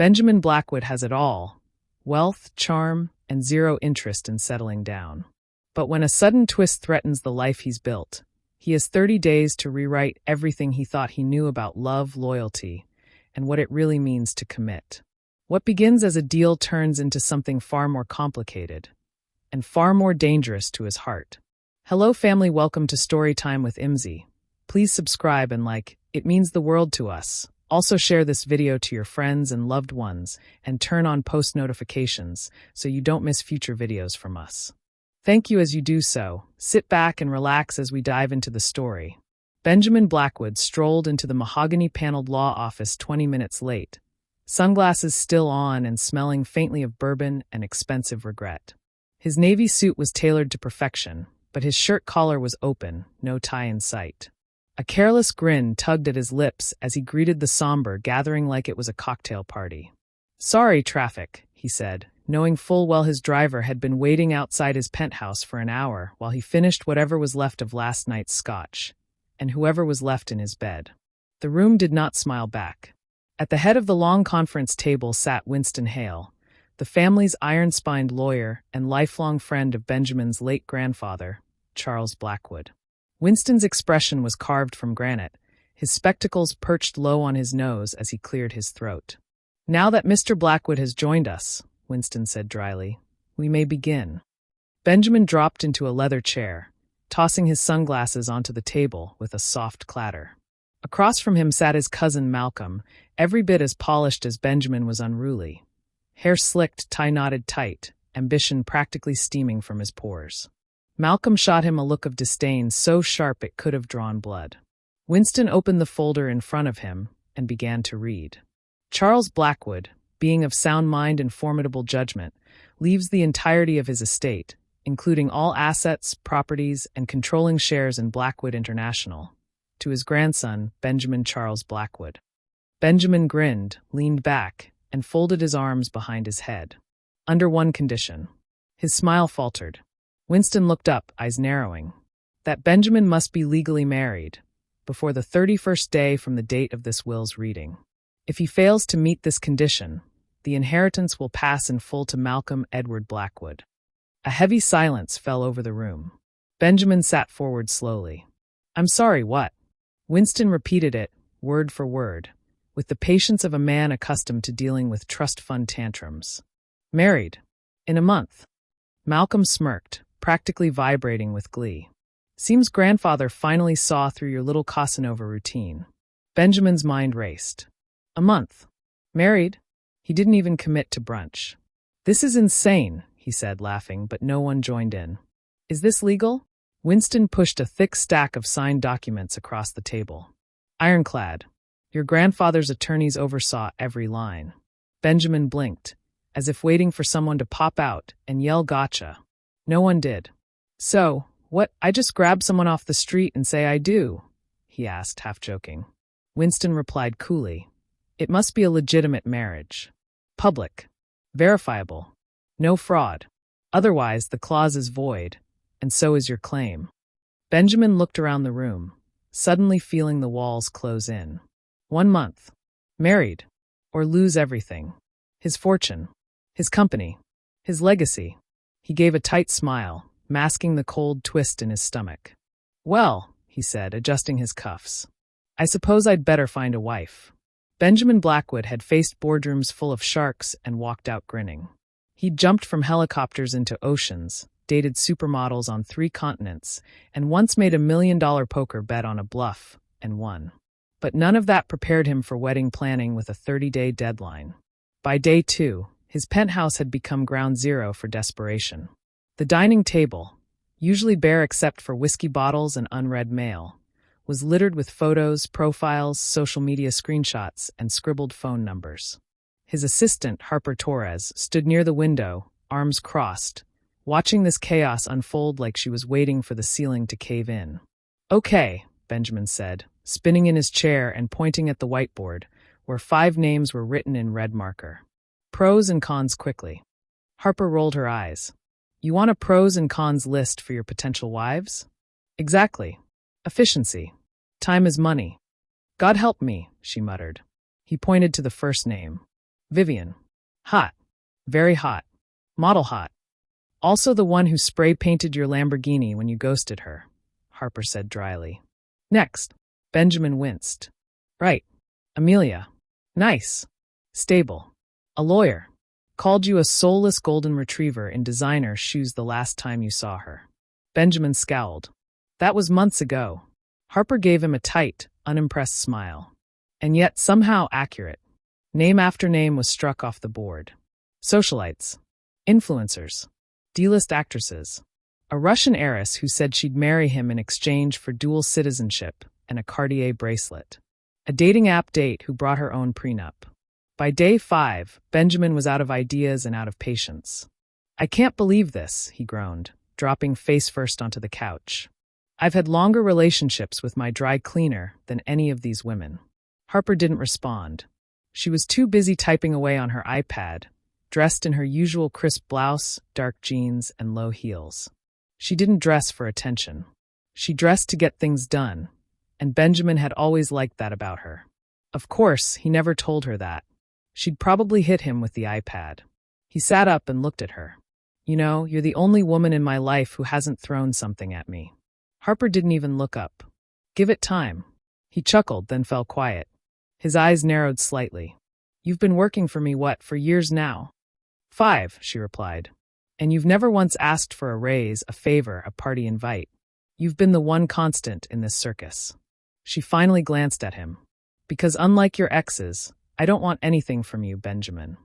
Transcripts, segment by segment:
Benjamin Blackwood has it all: wealth, charm, and zero interest in settling down. But when a sudden twist threatens the life he's built, he has 30 days to rewrite everything he thought he knew about love, loyalty, and what it really means to commit. What begins as a deal turns into something far more complicated and far more dangerous to his heart. Hello family, welcome to Storytime with Imzi. Please subscribe and like, it means the world to us. Also share this video to your friends and loved ones and turn on post notifications so you don't miss future videos from us. Thank you as you do so. Sit back and relax as we dive into the story. Benjamin Blackwood strolled into the mahogany-paneled law office 20 minutes late, sunglasses still on and smelling faintly of bourbon and expensive regret. His navy suit was tailored to perfection, but his shirt collar was open, no tie in sight. A careless grin tugged at his lips as he greeted the somber gathering like it was a cocktail party. "Sorry, traffic," he said, knowing full well his driver had been waiting outside his penthouse for an hour while he finished whatever was left of last night's scotch, and whoever was left in his bed. The room did not smile back. At the head of the long conference table sat Winston Hale, the family's iron-spined lawyer and lifelong friend of Benjamin's late grandfather, Charles Blackwood. Winston's expression was carved from granite, his spectacles perched low on his nose as he cleared his throat. "Now that Mr. Blackwood has joined us," Winston said dryly, "we may begin." Benjamin dropped into a leather chair, tossing his sunglasses onto the table with a soft clatter. Across from him sat his cousin Malcolm, every bit as polished as Benjamin was unruly. Hair slicked, tie knotted tight, ambition practically steaming from his pores. Malcolm shot him a look of disdain so sharp it could have drawn blood. Winston opened the folder in front of him and began to read. Charles Blackwood, being of sound mind and formidable judgment, leaves the entirety of his estate, including all assets, properties, and controlling shares in Blackwood International, to his grandson, Benjamin Charles Blackwood. Benjamin grinned, leaned back, and folded his arms behind his head. Under one condition. His smile faltered. Winston looked up, eyes narrowing. That Benjamin must be legally married, before the 31st day from the date of this will's reading. If he fails to meet this condition, the inheritance will pass in full to Malcolm Edward Blackwood. A heavy silence fell over the room. Benjamin sat forward slowly. "I'm sorry, what?" Winston repeated it, word for word, with the patience of a man accustomed to dealing with trust fund tantrums. "Married. In a month." Malcolm smirked, practically vibrating with glee. "Seems grandfather finally saw through your little Casanova routine." Benjamin's mind raced. "A month. Married? He didn't even commit to brunch." "This is insane," he said, laughing, but no one joined in. "Is this legal?" Winston pushed a thick stack of signed documents across the table. "Ironclad. Your grandfather's attorneys oversaw every line." Benjamin blinked, as if waiting for someone to pop out and yell gotcha. No one did. "So, what, I just grab someone off the street and say I do?" he asked, half joking. Winston replied coolly, "It must be a legitimate marriage. Public. Verifiable. No fraud. Otherwise, the clause is void, and so is your claim." Benjamin looked around the room, suddenly feeling the walls close in. 1 month. Married. Or lose everything. His fortune. His company. His legacy. He gave a tight smile, masking the cold twist in his stomach. "Well," he said, adjusting his cuffs, "I suppose I'd better find a wife." Benjamin Blackwood had faced boardrooms full of sharks and walked out grinning. He'd jumped from helicopters into oceans, dated supermodels on 3 continents, and once made $1 million poker bet on a bluff, and won. But none of that prepared him for wedding planning with a 30-day deadline. By day 2, his penthouse had become ground zero for desperation. The dining table, usually bare except for whiskey bottles and unread mail, was littered with photos, profiles, social media screenshots, and scribbled phone numbers. His assistant, Harper Torres, stood near the window, arms crossed, watching this chaos unfold like she was waiting for the ceiling to cave in. "Okay," Benjamin said, spinning in his chair and pointing at the whiteboard, where 5 names were written in red marker. "Pros and cons quickly." Harper rolled her eyes. "You want a pros and cons list for your potential wives?" "Exactly. Efficiency. Time is money." "God help me," she muttered. He pointed to the first name. Vivian. Hot. Very hot. Model hot. Also the one who spray-painted your Lamborghini when you ghosted her, Harper said dryly. Next. Benjamin winced. Right. Amelia. Nice. Stable. A lawyer. Called you a soulless golden retriever in designer shoes the last time you saw her. Benjamin scowled. That was months ago. Harper gave him a tight, unimpressed smile. And yet somehow accurate. Name after name was struck off the board. Socialites. Influencers. D-list actresses. A Russian heiress who said she'd marry him in exchange for dual citizenship and a Cartier bracelet. A dating app date who brought her own prenup. By day 5, Benjamin was out of ideas and out of patience. I can't believe this, he groaned, dropping face first onto the couch. I've had longer relationships with my dry cleaner than any of these women. Harper didn't respond. She was too busy typing away on her iPad, dressed in her usual crisp blouse, dark jeans, and low heels. She didn't dress for attention. She dressed to get things done, and Benjamin had always liked that about her. Of course, he never told her that. She'd probably hit him with the iPad. He sat up and looked at her. You know, you're the only woman in my life who hasn't thrown something at me. Harper didn't even look up. Give it time. He chuckled, then fell quiet. His eyes narrowed slightly. You've been working for me, for years now? 5, she replied. And you've never once asked for a raise, a favor, a party invite. You've been the one constant in this circus. She finally glanced at him. Because unlike your exes, I don't want anything from you, Benjamin.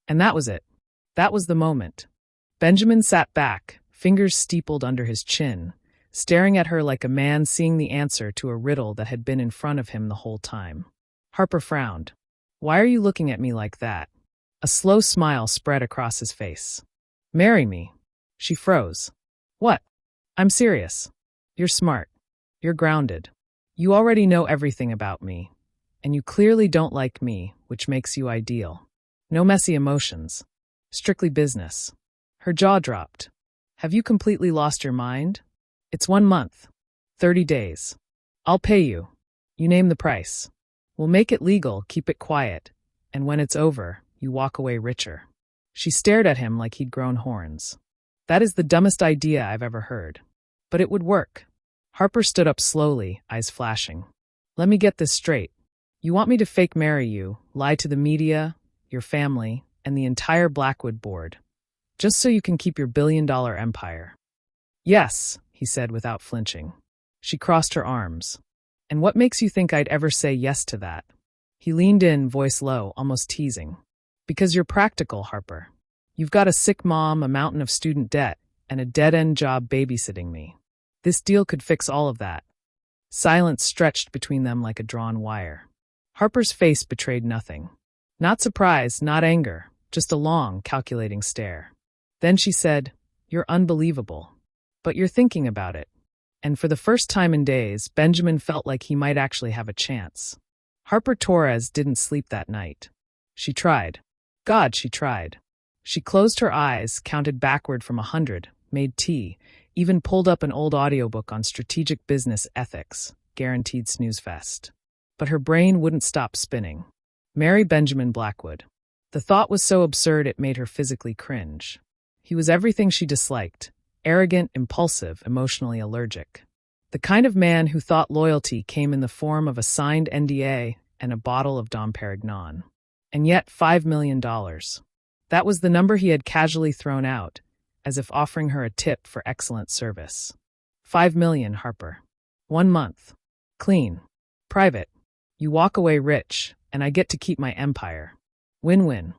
And that was it. That was the moment. Benjamin sat back, fingers steepled under his chin, staring at her like a man seeing the answer to a riddle that had been in front of him the whole time. Harper frowned. Why are you looking at me like that? A slow smile spread across his face. Marry me. She froze. What? I'm serious. You're smart. You're grounded. You already know everything about me. And you clearly don't like me, which makes you ideal. No messy emotions. Strictly business. Her jaw dropped. Have you completely lost your mind? It's 1 month. 30 days. I'll pay you. You name the price. We'll make it legal, keep it quiet. And when it's over, you walk away richer. She stared at him like he'd grown horns. That is the dumbest idea I've ever heard. But it would work. Harper stood up slowly, eyes flashing. Let me get this straight. You want me to fake marry you, lie to the media, your family, and the entire Blackwood board, just so you can keep your billion-dollar empire? Yes, he said without flinching. She crossed her arms. And what makes you think I'd ever say yes to that? He leaned in, voice low, almost teasing. Because you're practical, Harper. You've got a sick mom, a mountain of student debt, and a dead-end job babysitting me. This deal could fix all of that. Silence stretched between them like a drawn wire. Harper's face betrayed nothing. Not surprise, not anger, just a long, calculating stare. Then she said, You're unbelievable. But you're thinking about it. And for the first time in days, Benjamin felt like he might actually have a chance. Harper Torres didn't sleep that night. She tried. God, she tried. She closed her eyes, counted backward from 100, made tea, even pulled up an old audiobook on strategic business ethics, guaranteed snooze fest. But her brain wouldn't stop spinning. Marry Benjamin Blackwood. The thought was so absurd it made her physically cringe. He was everything she disliked. Arrogant, impulsive, emotionally allergic. The kind of man who thought loyalty came in the form of a signed NDA and a bottle of Dom Perignon. And yet $5 million. That was the number he had casually thrown out, as if offering her a tip for excellent service. 5 million, Harper. 1 month. Clean. Private. You walk away rich, and I get to keep my empire. Win-win.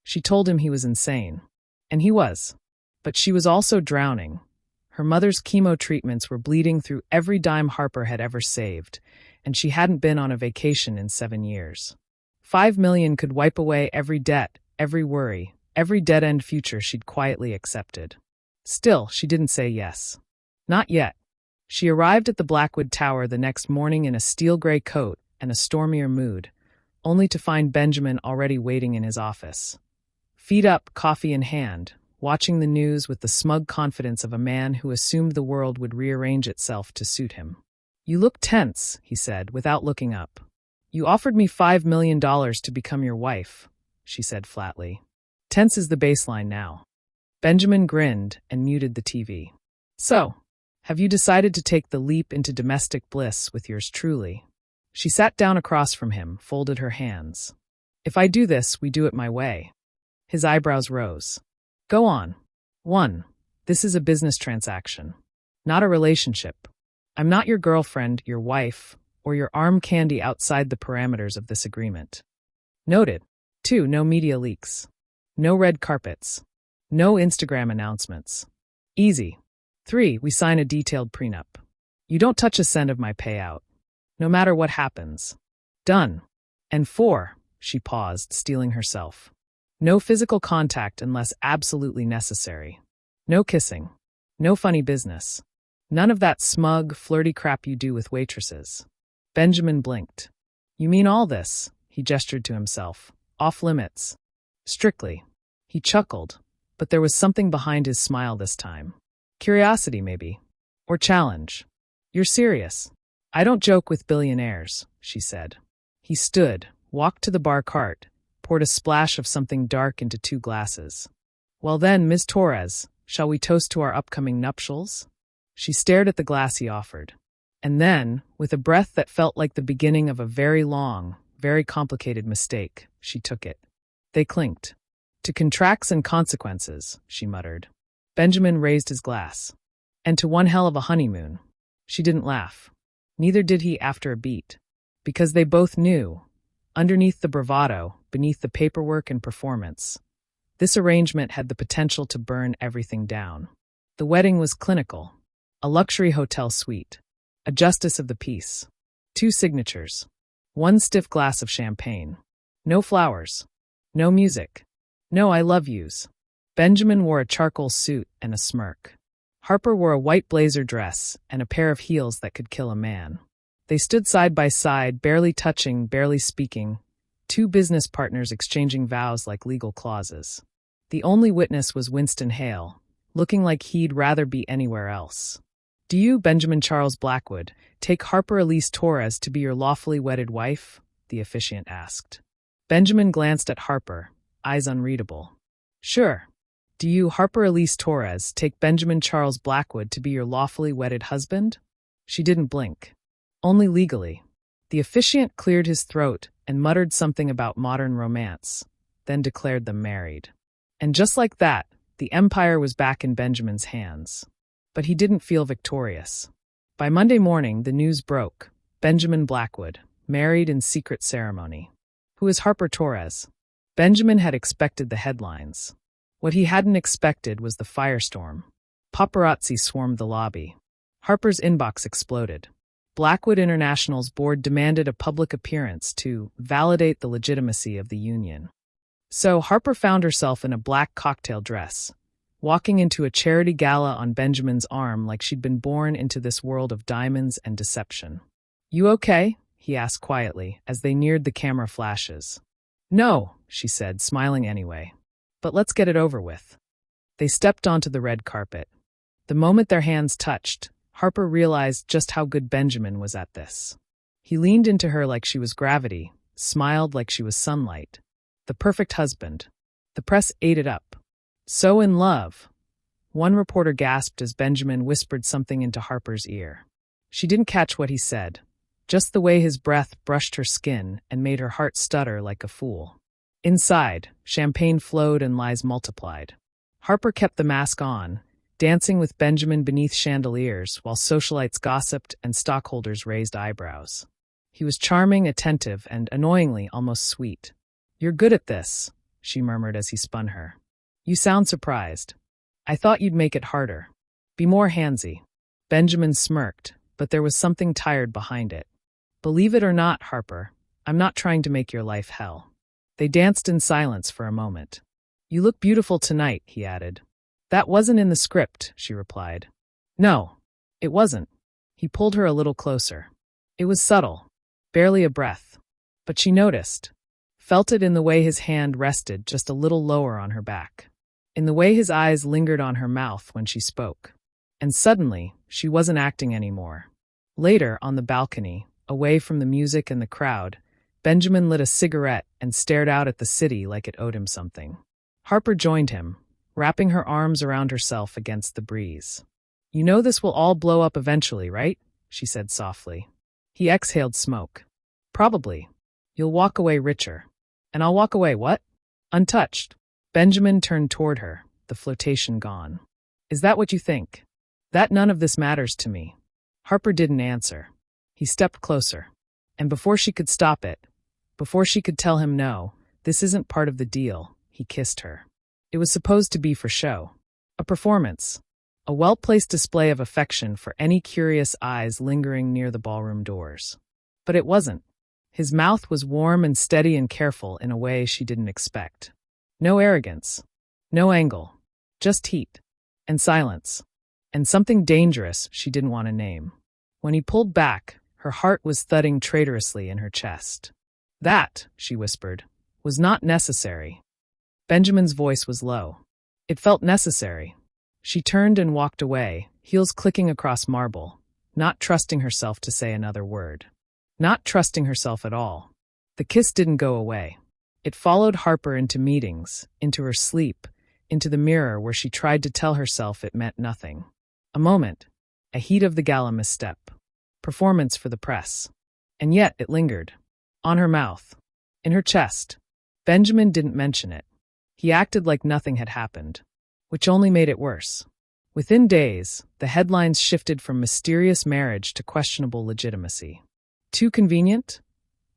She told him he was insane. And he was. But she was also drowning. Her mother's chemo treatments were bleeding through every dime Harper had ever saved, and she hadn't been on a vacation in 7 years. 5 million could wipe away every debt, every worry, every dead-end future she'd quietly accepted. Still, she didn't say yes. Not yet. She arrived at the Blackwood Tower the next morning in a steel-gray coat and a stormier mood, only to find Benjamin already waiting in his office. Feet up, coffee in hand, watching the news with the smug confidence of a man who assumed the world would rearrange itself to suit him. You look tense, he said, without looking up. You offered me $5 million to become your wife. she said flatly. Tense is the baseline now. Benjamin grinned and muted the TV. So, have you decided to take the leap into domestic bliss with yours truly? She sat down across from him, folded her hands. If I do this, we do it my way. His eyebrows rose. Go on. 1. This is a business transaction, not a relationship. I'm not your girlfriend, your wife, or your arm candy outside the parameters of this agreement. Noted. 2. No media leaks. No red carpets. No Instagram announcements. Easy. 3. We sign a detailed prenup. You don't touch a cent of my payout, no matter what happens. Done. And 4. She paused, steeling herself. No physical contact unless absolutely necessary. No kissing. No funny business. None of that smug, flirty crap you do with waitresses. Benjamin blinked. You mean all this? He gestured to himself. Off limits. Strictly. He chuckled, but there was something behind his smile this time. Curiosity, maybe. Or challenge. You're serious. I don't joke with billionaires, she said. He stood, walked to the bar cart, poured a splash of something dark into 2 glasses. Well then, Ms. Torres, shall we toast to our upcoming nuptials? She stared at the glass he offered. And then, with a breath that felt like the beginning of a very long, very complicated mistake, she took it. They clinked. To contracts and consequences, she muttered. Benjamin raised his glass. And to one hell of a honeymoon. She didn't laugh. Neither did he after a beat. Because they both knew, underneath the bravado, beneath the paperwork and performance, this arrangement had the potential to burn everything down. The wedding was clinical. A luxury hotel suite. A justice of the peace. 2 signatures. 1 stiff glass of champagne. No flowers. No music. No I love yous. Benjamin wore a charcoal suit and a smirk. Harper wore a white blazer dress and a pair of heels that could kill a man. They stood side by side, barely touching, barely speaking, 2 business partners exchanging vows like legal clauses. The only witness was Winston Hale, looking like he'd rather be anywhere else. Do you, Benjamin Charles Blackwood, take Harper Elise Torres to be your lawfully wedded wife? The officiant asked. Benjamin glanced at Harper, eyes unreadable. Sure. Do you, Harper Elise Torres, take Benjamin Charles Blackwood to be your lawfully wedded husband? She didn't blink. Only legally. The officiant cleared his throat and muttered something about modern romance, then declared them married. And just like that, the empire was back in Benjamin's hands. But he didn't feel victorious. By Monday morning, the news broke. Benjamin Blackwood, married in secret ceremony. Who is Harper Torres? Benjamin had expected the headlines. What he hadn't expected was the firestorm. Paparazzi swarmed the lobby. Harper's inbox exploded. Blackwood International's board demanded a public appearance to validate the legitimacy of the union. So Harper found herself in a black cocktail dress, walking into a charity gala on Benjamin's arm like she'd been born into this world of diamonds and deception. You okay? He asked quietly as they neared the camera flashes. No, she said, smiling anyway. But let's get it over with. They stepped onto the red carpet. The moment their hands touched, Harper realized just how good Benjamin was at this. He leaned into her like she was gravity, smiled like she was sunlight. The perfect husband. The press ate it up. So in love. One reporter gasped as Benjamin whispered something into Harper's ear. She didn't catch what he said, just the way his breath brushed her skin and made her heart stutter like a fool. Inside, champagne flowed and lies multiplied. Harper kept the mask on, dancing with Benjamin beneath chandeliers while socialites gossiped and stockholders raised eyebrows. He was charming, attentive, and annoyingly almost sweet. You're good at this, she murmured as he spun her. You sound surprised. I thought you'd make it harder. Be more handsy. Benjamin smirked, but there was something tired behind it. Believe it or not, Harper, I'm not trying to make your life hell. They danced in silence for a moment. You look beautiful tonight, he added. That wasn't in the script, she replied. No, it wasn't. He pulled her a little closer. It was subtle, barely a breath. But she noticed, felt it in the way his hand rested just a little lower on her back, in the way his eyes lingered on her mouth when she spoke. And suddenly, she wasn't acting anymore. Later, on the balcony, away from the music and the crowd, Benjamin lit a cigarette and stared out at the city like it owed him something. Harper joined him, wrapping her arms around herself against the breeze. "You know this will all blow up eventually, right?" she said softly. He exhaled smoke. "Probably. You'll walk away richer. And I'll walk away what? Untouched." Benjamin turned toward her, the flirtation gone. "Is that what you think? That none of this matters to me?" Harper didn't answer. He stepped closer. And before she could stop it, before she could tell him no, this isn't part of the deal, he kissed her. It was supposed to be for show. A performance. A well-placed display of affection for any curious eyes lingering near the ballroom doors. But it wasn't. His mouth was warm and steady and careful in a way she didn't expect. No arrogance. No angle. Just heat. And silence. And something dangerous she didn't want to name. When he pulled back, her heart was thudding traitorously in her chest. "That," she whispered, "was not necessary." Benjamin's voice was low. It felt necessary. She turned and walked away, heels clicking across marble, not trusting herself to say another word. Not trusting herself at all. The kiss didn't go away. It followed Harper into meetings, into her sleep, into the mirror where she tried to tell herself it meant nothing. A moment, a heat of the gala misstep. Performance for the press. And yet it lingered. On her mouth. In her chest. Benjamin didn't mention it. He acted like nothing had happened. Which only made it worse. Within days, the headlines shifted from mysterious marriage to questionable legitimacy. Too convenient?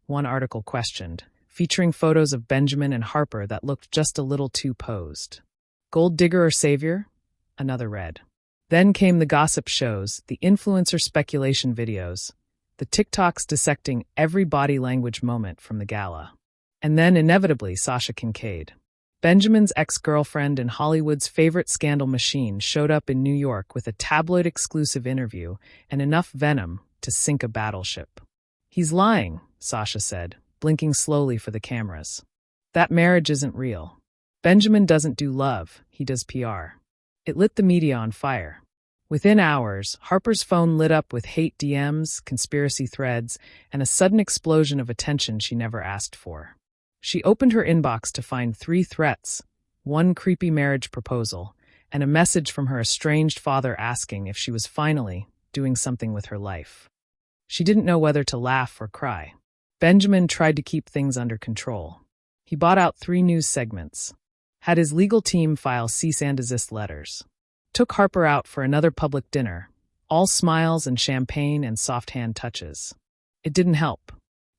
One article questioned, featuring photos of Benjamin and Harper that looked just a little too posed. Gold digger or savior? Another read. Then came the gossip shows, the influencer speculation videos, the TikToks dissecting every body language moment from the gala. And then, inevitably, Sasha Kincaid. Benjamin's ex-girlfriend and Hollywood's favorite scandal machine showed up in New York with a tabloid-exclusive interview and enough venom to sink a battleship. "He's lying," Sasha said, blinking slowly for the cameras. "That marriage isn't real. Benjamin doesn't do love, he does PR." It lit the media on fire. Within hours, Harper's phone lit up with hate DMs, conspiracy threads, and a sudden explosion of attention she never asked for. She opened her inbox to find 3 threats, 1 creepy marriage proposal, and a message from her estranged father asking if she was finally doing something with her life. She didn't know whether to laugh or cry. Benjamin tried to keep things under control. He bought out 3 news segments, had his legal team file cease and desist letters, took Harper out for another public dinner, all smiles and champagne and soft hand touches. It didn't help.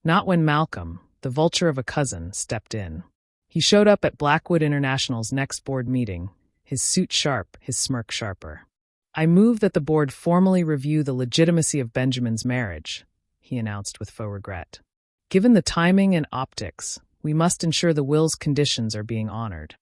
Not when Malcolm, the vulture of a cousin, stepped in. He showed up at Blackwood International's next board meeting, his suit sharp, his smirk sharper. "I move that the board formally review the legitimacy of Benjamin's marriage," he announced with faux regret. "Given the timing and optics, we must ensure the will's conditions are being honored."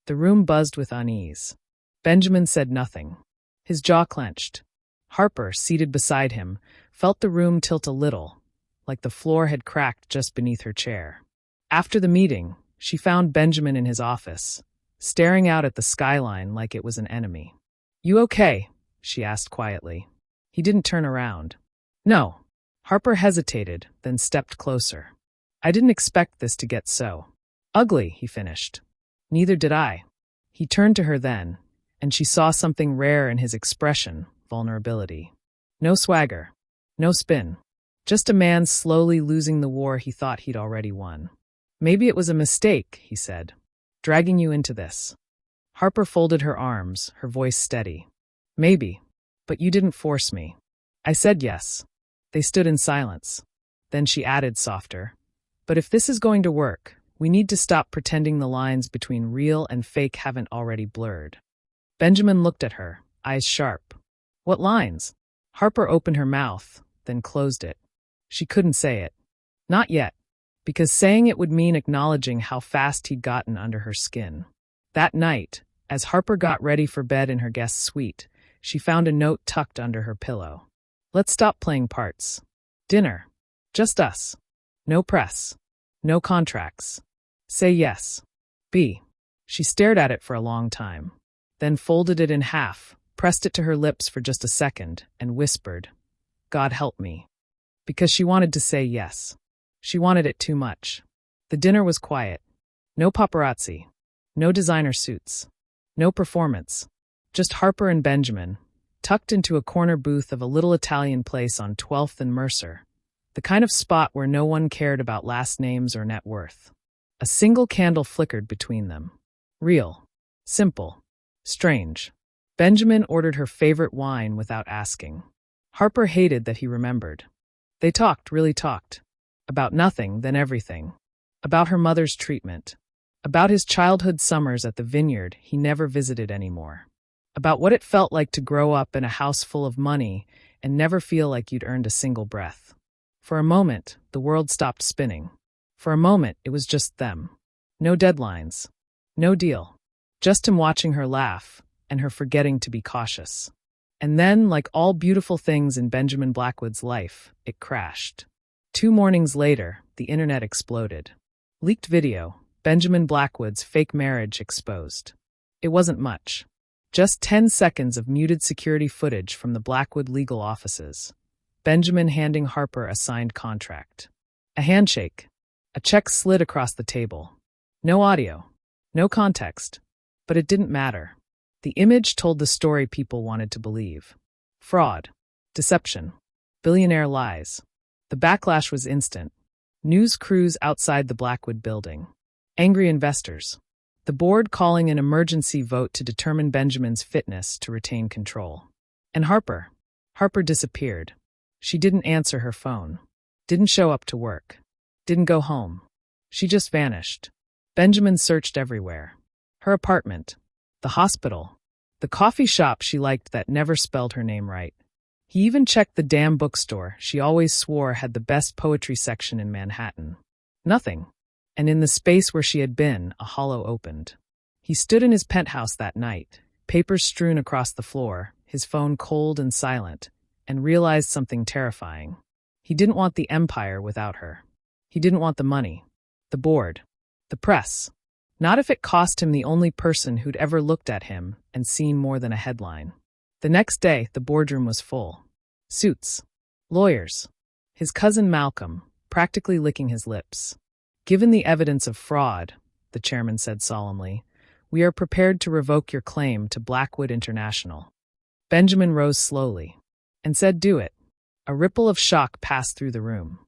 The room buzzed with unease. Benjamin said nothing. His jaw clenched. Harper, seated beside him, felt the room tilt a little, like the floor had cracked just beneath her chair. After the meeting, she found Benjamin in his office, staring out at the skyline like it was an enemy. "You okay?" she asked quietly. He didn't turn around. "No." Harper hesitated, then stepped closer. "I didn't expect this to get so ugly," he finished. "Neither did I." He turned to her then, and she saw something rare in his expression, vulnerability. No swagger. No spin. Just a man slowly losing the war he thought he'd already won. "Maybe it was a mistake," he said, "dragging you into this." Harper folded her arms, her voice steady. "Maybe. But you didn't force me." "I said yes." They stood in silence. Then she added softer, "But if this is going to work, we need to stop pretending the lines between real and fake haven't already blurred." Benjamin looked at her, eyes sharp. "What lines?" Harper opened her mouth, then closed it. She couldn't say it. Not yet, because saying it would mean acknowledging how fast he'd gotten under her skin. That night, as Harper got ready for bed in her guest suite, she found a note tucked under her pillow. "Let's stop playing parts. Dinner. Just us. No press. No contracts. Say yes. B." She stared at it for a long time, then folded it in half, pressed it to her lips for just a second, and whispered, "God help me." Because she wanted to say yes. She wanted it too much. The dinner was quiet. No paparazzi. No designer suits. No performance. Just Harper and Benjamin, tucked into a corner booth of a little Italian place on 12th and Mercer. The kind of spot where no one cared about last names or net worth. A single candle flickered between them. Real. Simple. Strange. Benjamin ordered her favorite wine without asking. Harper hated that he remembered. They talked, really talked. About nothing, then everything. About her mother's treatment. About his childhood summers at the vineyard he never visited anymore. About what it felt like to grow up in a house full of money and never feel like you'd earned a single breath. For a moment, the world stopped spinning. For a moment, it was just them. No deadlines. No deal. Just him watching her laugh, and her forgetting to be cautious. And then, like all beautiful things in Benjamin Blackwood's life, it crashed. 2 mornings later, the internet exploded. Leaked video, Benjamin Blackwood's fake marriage exposed. It wasn't much. Just 10 seconds of muted security footage from the Blackwood legal offices. Benjamin handing Harper a signed contract. A handshake. A check slid across the table. No audio. No context. But it didn't matter. The image told the story people wanted to believe. Fraud. Deception. Billionaire lies. The backlash was instant. News crews outside the Blackwood building. Angry investors. The board calling an emergency vote to determine Benjamin's fitness to retain control. And Harper. Harper disappeared. She didn't answer her phone. Didn't show up to work. Didn't go home. She just vanished. Benjamin searched everywhere. Her apartment. The hospital. The coffee shop she liked that never spelled her name right. He even checked the damn bookstore she always swore had the best poetry section in Manhattan. Nothing. And in the space where she had been, a hollow opened. He stood in his penthouse that night, papers strewn across the floor, his phone cold and silent, and realized something terrifying. He didn't want the empire without her. He didn't want the money, the board, the press. Not if it cost him the only person who'd ever looked at him and seen more than a headline. The next day, the boardroom was full. Suits. Lawyers. His cousin Malcolm, practically licking his lips. Given the evidence of fraud, the chairman said solemnly, we are prepared to revoke your claim to Blackwood International. Benjamin rose slowly and said, do it. A ripple of shock passed through the room.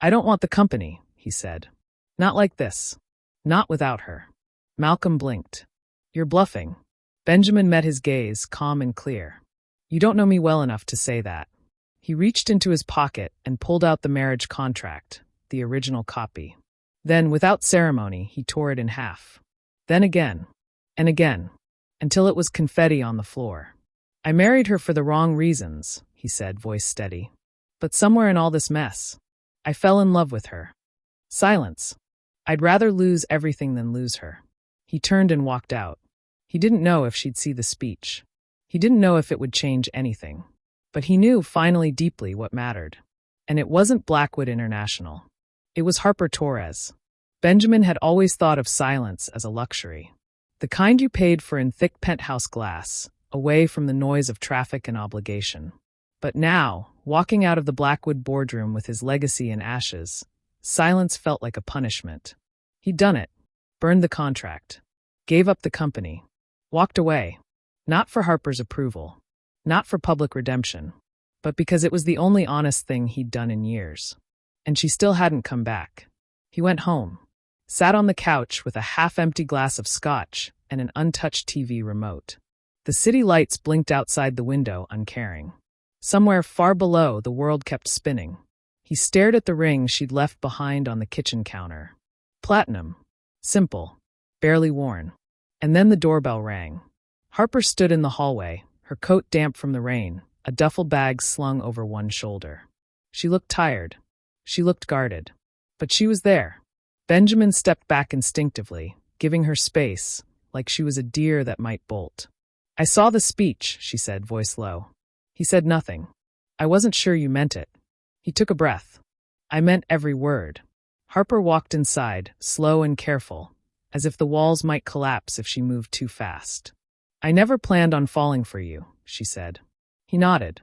I don't want the company, he said. Not like this. Not without her. Malcolm blinked. You're bluffing. Benjamin met his gaze, calm and clear. You don't know me well enough to say that. He reached into his pocket and pulled out the marriage contract, the original copy. Then, without ceremony, he tore it in half. Then again, and again, until it was confetti on the floor. I married her for the wrong reasons, he said, voice steady. But somewhere in all this mess, I fell in love with her. Silence. I'd rather lose everything than lose her. He turned and walked out. He didn't know if she'd see the speech. He didn't know if it would change anything. But he knew finally deeply what mattered. And it wasn't Blackwood International. It was Harper Torres. Benjamin had always thought of silence as a luxury. The kind you paid for in thick penthouse glass, away from the noise of traffic and obligation. But now, walking out of the Blackwood boardroom with his legacy in ashes, silence felt like a punishment. He'd done it. Burned the contract. Gave up the company. Walked away. Not for Harper's approval. Not for public redemption. But because it was the only honest thing he'd done in years. And she still hadn't come back. He went home. Sat on the couch with a half-empty glass of scotch and an untouched TV remote. The city lights blinked outside the window, uncaring. Somewhere far below, the world kept spinning. He stared at the ring she'd left behind on the kitchen counter. Platinum. Simple. Barely worn. And then the doorbell rang. Harper stood in the hallway, her coat damp from the rain, a duffel bag slung over one shoulder. She looked tired. She looked guarded. But she was there. Benjamin stepped back instinctively, giving her space, like she was a deer that might bolt. I saw the speech, she said, voice low. He said nothing. I wasn't sure you meant it. He took a breath. I meant every word. Harper walked inside, slow and careful, as if the walls might collapse if she moved too fast. I never planned on falling for you, she said. He nodded.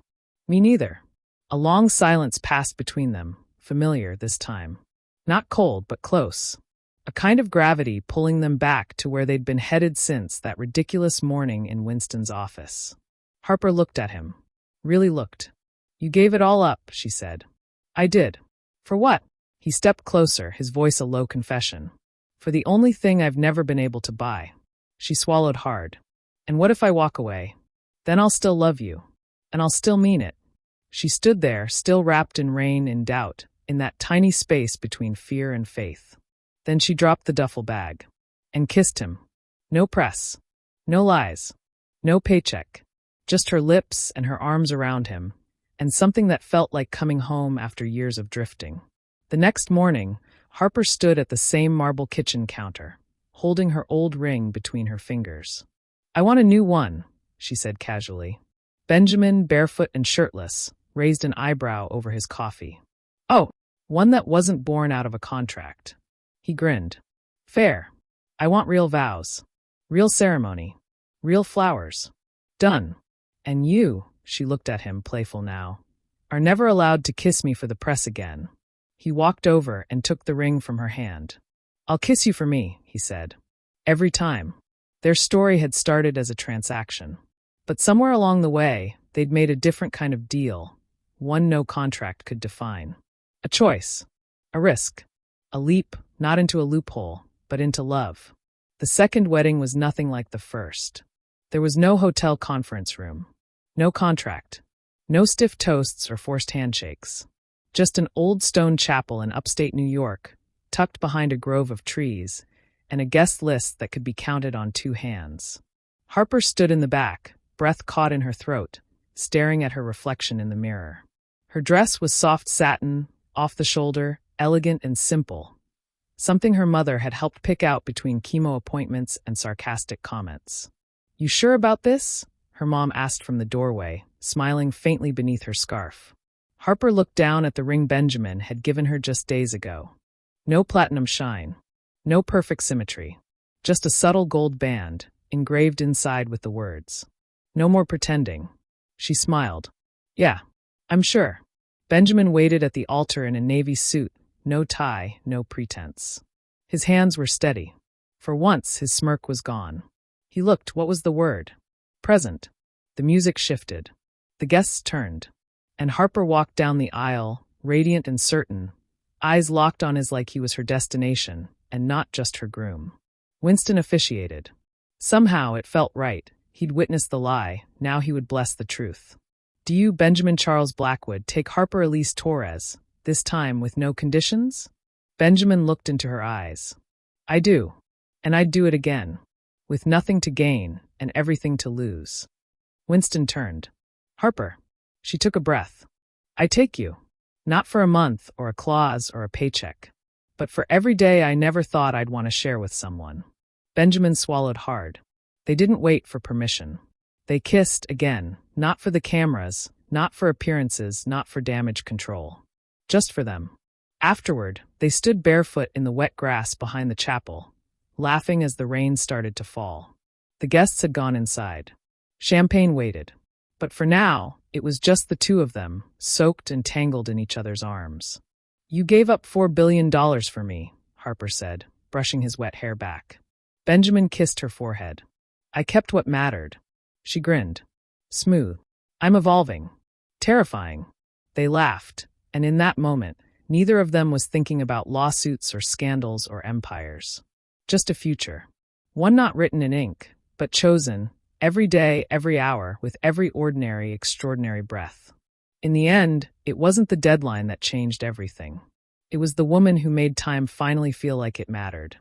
Me neither. A long silence passed between them, familiar this time. Not cold, but close. A kind of gravity pulling them back to where they'd been headed since that ridiculous morning in Winston's office. Harper looked at him. Really looked. You gave it all up, she said. I did. For what? He stepped closer, his voice a low confession. For the only thing I've never been able to buy. She swallowed hard. And what if I walk away? Then I'll still love you. And I'll still mean it. She stood there, still wrapped in rain and doubt, in that tiny space between fear and faith. Then she dropped the duffel bag. And kissed him. No press. No lies. No paycheck. Just her lips and her arms around him, and something that felt like coming home after years of drifting. The next morning, Harper stood at the same marble kitchen counter, holding her old ring between her fingers. I want a new one, she said casually. Benjamin, barefoot and shirtless, raised an eyebrow over his coffee. Oh, one that wasn't born out of a contract. He grinned. Fair. I want real vows. Real ceremony. Real flowers. Done. And you, she looked at him, playful now, are never allowed to kiss me for the press again. He walked over and took the ring from her hand. I'll kiss you for me, he said. Every time. Their story had started as a transaction. But somewhere along the way, they'd made a different kind of deal, one no contract could define. A choice. A risk. A leap, not into a loophole, but into love. The second wedding was nothing like the first. There was no hotel conference room. No contract. No stiff toasts or forced handshakes. Just an old stone chapel in upstate New York, tucked behind a grove of trees, and a guest list that could be counted on two hands. Harper stood in the back, breath caught in her throat, staring at her reflection in the mirror. Her dress was soft satin, off the shoulder, elegant and simple. Something her mother had helped pick out between chemo appointments and sarcastic comments. You sure about this? Her mom asked from the doorway, smiling faintly beneath her scarf. Harper looked down at the ring Benjamin had given her just days ago. No platinum shine. No perfect symmetry. Just a subtle gold band, engraved inside with the words. No more pretending. She smiled. Yeah, I'm sure. Benjamin waited at the altar in a navy suit, no tie, no pretense. His hands were steady. For once, his smirk was gone. He looked, what was the word? Present. The music shifted. The guests turned. And Harper walked down the aisle, radiant and certain, eyes locked on his like he was her destination, and not just her groom. Winston officiated. Somehow it felt right. He'd witnessed the lie, now he would bless the truth. Do you, Benjamin Charles Blackwood, take Harper Elise Torres, this time with no conditions? Benjamin looked into her eyes. I do. And I'd do it again. With nothing to gain and everything to lose. Winston turned. Harper. She took a breath. I take you. Not for a month or a clause or a paycheck. But for every day I never thought I'd want to share with someone. Benjamin swallowed hard. They didn't wait for permission. They kissed again, not for the cameras, not for appearances, not for damage control. Just for them. Afterward, they stood barefoot in the wet grass behind the chapel, laughing as the rain started to fall. The guests had gone inside. Champagne waited. But for now, it was just the two of them, soaked and tangled in each other's arms. You gave up $4 billion for me, Harper said, brushing his wet hair back. Benjamin kissed her forehead. I kept what mattered. She grinned. Smooth. I'm evolving. Terrifying. They laughed, and in that moment, neither of them was thinking about lawsuits or scandals or empires. Just a future. One not written in ink, but chosen, every day, every hour, with every ordinary, extraordinary breath. In the end, it wasn't the deadline that changed everything. It was the woman who made time finally feel like it mattered.